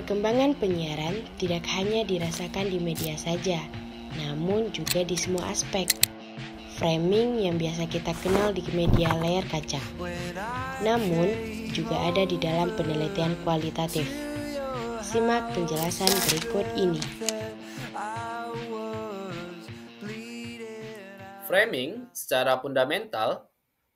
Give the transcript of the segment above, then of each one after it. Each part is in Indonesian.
Perkembangan penyiaran tidak hanya dirasakan di media saja, namun juga di semua aspek. Framing yang biasa kita kenal di media layar kaca, namun juga ada di dalam penelitian kualitatif. Simak penjelasan berikut ini. Framing secara fundamental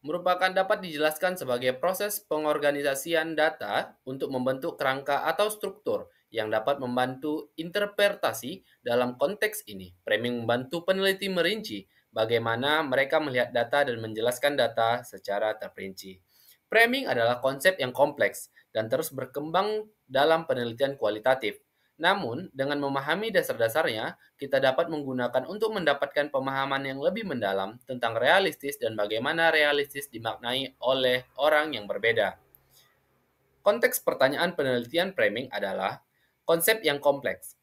merupakan dapat dijelaskan sebagai proses pengorganisasian data untuk membentuk kerangka atau struktur yang dapat membantu interpretasi dalam konteks ini. Framing membantu peneliti merinci bagaimana mereka melihat data dan menjelaskan data secara terperinci. Framing adalah konsep yang kompleks dan terus berkembang dalam penelitian kualitatif. Namun, dengan memahami dasar-dasarnya, kita dapat menggunakan untuk mendapatkan pemahaman yang lebih mendalam tentang realistis dan bagaimana realistis dimaknai oleh orang yang berbeda. Konteks pertanyaan penelitian framing adalah konsep yang kompleks.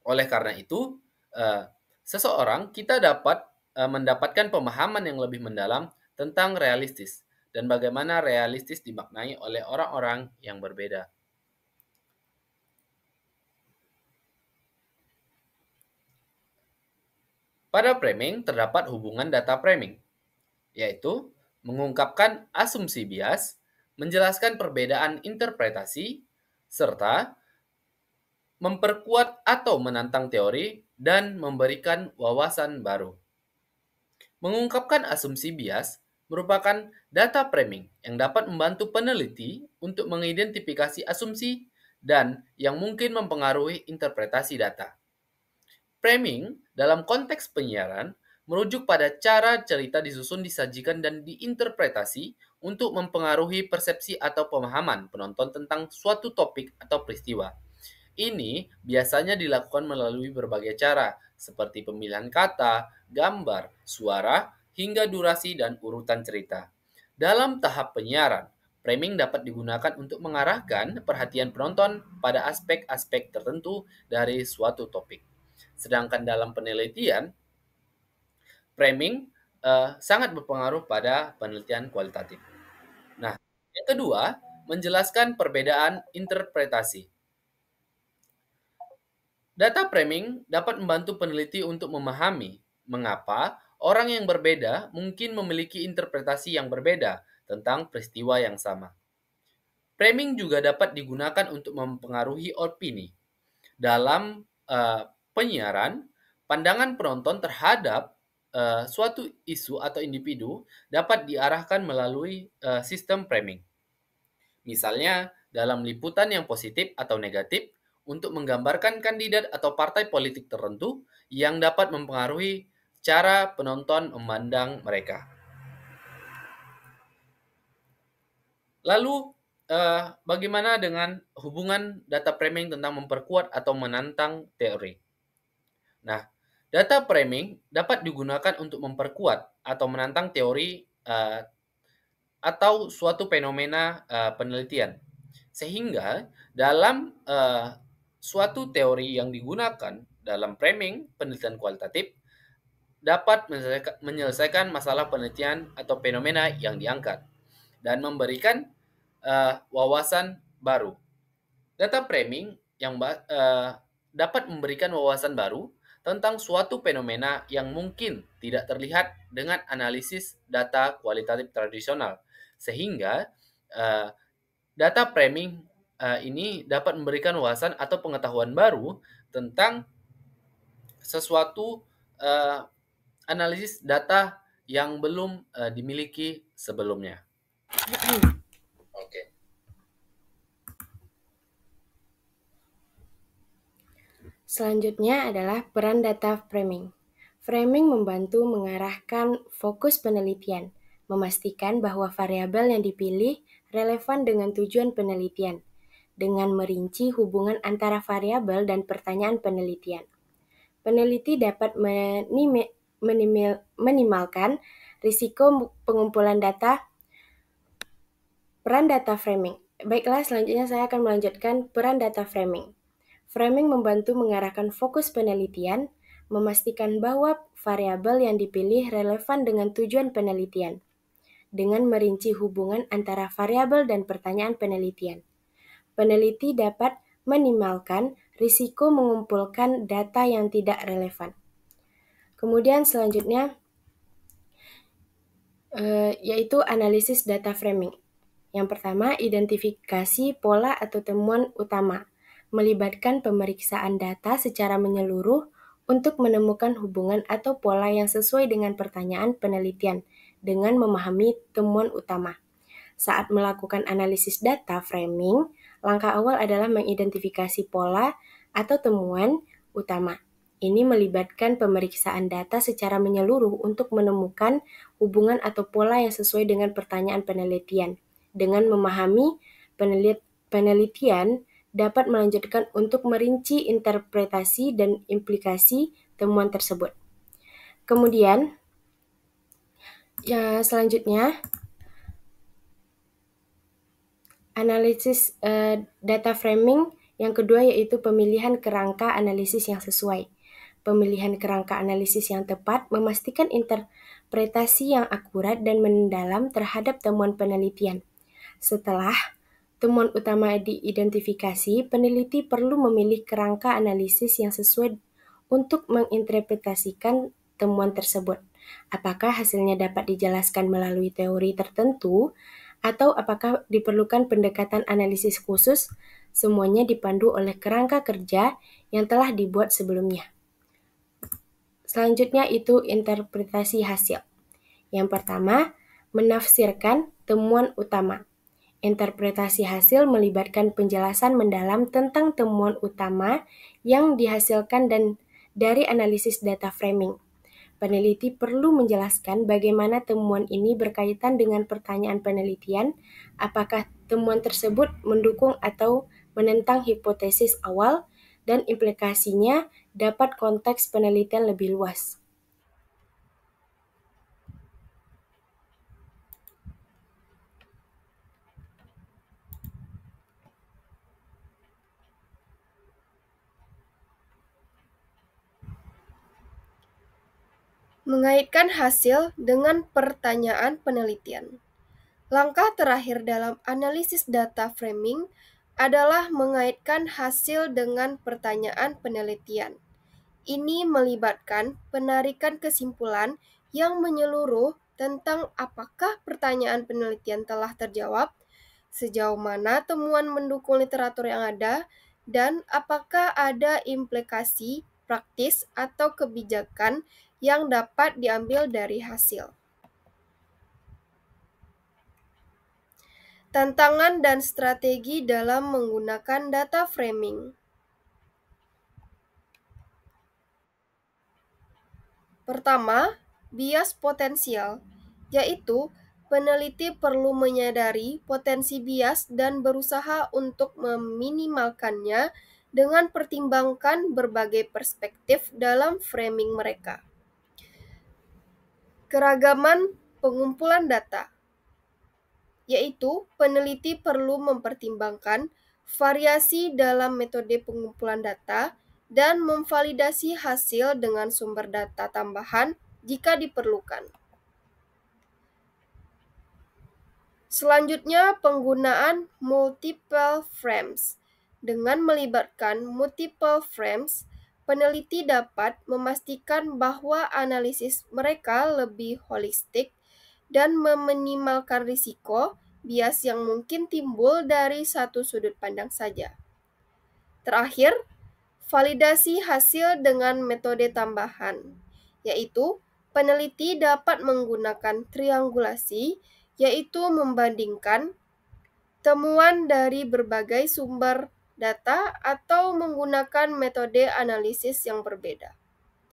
Oleh karena itu, seseorang kita dapat mendapatkan pemahaman yang lebih mendalam tentang realistis dan bagaimana realistis dimaknai oleh orang-orang yang berbeda. Pada framing terdapat hubungan data framing, yaitu mengungkapkan asumsi bias, menjelaskan perbedaan interpretasi, serta memperkuat atau menantang teori dan memberikan wawasan baru. Mengungkapkan asumsi bias merupakan data framing yang dapat membantu peneliti untuk mengidentifikasi asumsi dan yang mungkin mempengaruhi interpretasi data. Framing dalam konteks penyiaran merujuk pada cara cerita disusun, disajikan, dan diinterpretasi untuk mempengaruhi persepsi atau pemahaman penonton tentang suatu topik atau peristiwa. Ini biasanya dilakukan melalui berbagai cara, seperti pemilihan kata, gambar, suara, hingga durasi dan urutan cerita. Dalam tahap penyiaran, framing dapat digunakan untuk mengarahkan perhatian penonton pada aspek-aspek tertentu dari suatu topik. Sedangkan dalam penelitian, framing sangat berpengaruh pada penelitian kualitatif. Nah, yang kedua, menjelaskan perbedaan interpretasi. Data framing dapat membantu peneliti untuk memahami mengapa orang yang berbeda mungkin memiliki interpretasi yang berbeda tentang peristiwa yang sama. Framing juga dapat digunakan untuk mempengaruhi opini. Dalam penyiaran, pandangan penonton terhadap suatu isu atau individu dapat diarahkan melalui sistem framing. Misalnya, dalam liputan yang positif atau negatif untuk menggambarkan kandidat atau partai politik tertentu yang dapat mempengaruhi cara penonton memandang mereka. Lalu, bagaimana dengan hubungan data framing tentang memperkuat atau menantang teori? Nah, data framing dapat digunakan untuk memperkuat atau menantang teori atau suatu fenomena penelitian. Sehingga dalam suatu teori yang digunakan dalam framing penelitian kualitatif dapat menyelesaikan masalah penelitian atau fenomena yang diangkat dan memberikan wawasan baru. Data framing yang dapat memberikan wawasan baru tentang suatu fenomena yang mungkin tidak terlihat dengan analisis data kualitatif tradisional. Sehingga data framing ini dapat memberikan wawasan atau pengetahuan baru tentang sesuatu analisis data yang belum dimiliki sebelumnya. Oke. Selanjutnya adalah peran data framing. Framing membantu mengarahkan fokus penelitian, memastikan bahwa variabel yang dipilih relevan dengan tujuan penelitian, dengan merinci hubungan antara variabel dan pertanyaan penelitian. Peneliti dapat minimalkan risiko pengumpulan data. Peran data framing. Baiklah, selanjutnya saya akan melanjutkan peran data framing. Framing membantu mengarahkan fokus penelitian, memastikan bahwa variabel yang dipilih relevan dengan tujuan penelitian, dengan merinci hubungan antara variabel dan pertanyaan penelitian. Peneliti dapat meminimalkan risiko mengumpulkan data yang tidak relevan. Kemudian selanjutnya yaitu analisis data framing. Yang pertama, identifikasi pola atau temuan utama, melibatkan pemeriksaan data secara menyeluruh untuk menemukan hubungan atau pola yang sesuai dengan pertanyaan penelitian dengan memahami temuan utama. Saat melakukan analisis data framing, langkah awal adalah mengidentifikasi pola atau temuan utama. Ini melibatkan pemeriksaan data secara menyeluruh untuk menemukan hubungan atau pola yang sesuai dengan pertanyaan penelitian. Dengan memahami penelitian dapat melanjutkan untuk merinci interpretasi dan implikasi temuan tersebut. Kemudian, selanjutnya, analisis data framing yang kedua yaitu pemilihan kerangka analisis yang sesuai. Pemilihan kerangka analisis yang tepat memastikan interpretasi yang akurat dan mendalam terhadap temuan penelitian. Setelah temuan utama diidentifikasi, peneliti perlu memilih kerangka analisis yang sesuai untuk menginterpretasikan temuan tersebut. Apakah hasilnya dapat dijelaskan melalui teori tertentu, atau apakah diperlukan pendekatan analisis khusus? Semuanya dipandu oleh kerangka kerja yang telah dibuat sebelumnya. Selanjutnya itu interpretasi hasil. Yang pertama, menafsirkan temuan utama. Interpretasi hasil melibatkan penjelasan mendalam tentang temuan utama yang dihasilkan dan dari analisis data framing. Peneliti perlu menjelaskan bagaimana temuan ini berkaitan dengan pertanyaan penelitian, apakah temuan tersebut mendukung atau menentang hipotesis awal, dan implikasinya dapat konteks penelitian lebih luas. Mengaitkan hasil dengan pertanyaan penelitian. Langkah terakhir dalam analisis data framing adalah mengaitkan hasil dengan pertanyaan penelitian. Ini melibatkan penarikan kesimpulan yang menyeluruh tentang apakah pertanyaan penelitian telah terjawab, sejauh mana temuan mendukung literatur yang ada, dan apakah ada implikasi praktis atau kebijakan yang dapat diambil dari hasil. Tantangan dan strategi dalam menggunakan data framing. Pertama, bias potensial, yaitu peneliti perlu menyadari potensi bias dan berusaha untuk meminimalkannya dengan pertimbangkan berbagai perspektif dalam framing mereka. Keragaman pengumpulan data, yaitu peneliti perlu mempertimbangkan variasi dalam metode pengumpulan data dan memvalidasi hasil dengan sumber data tambahan jika diperlukan. Selanjutnya, penggunaan multiple frames. Dengan melibatkan multiple frames, peneliti dapat memastikan bahwa analisis mereka lebih holistik dan meminimalkan risiko bias yang mungkin timbul dari satu sudut pandang saja. Terakhir, validasi hasil dengan metode tambahan, yaitu peneliti dapat menggunakan triangulasi, yaitu membandingkan temuan dari berbagai sumber data atau menggunakan metode analisis yang berbeda.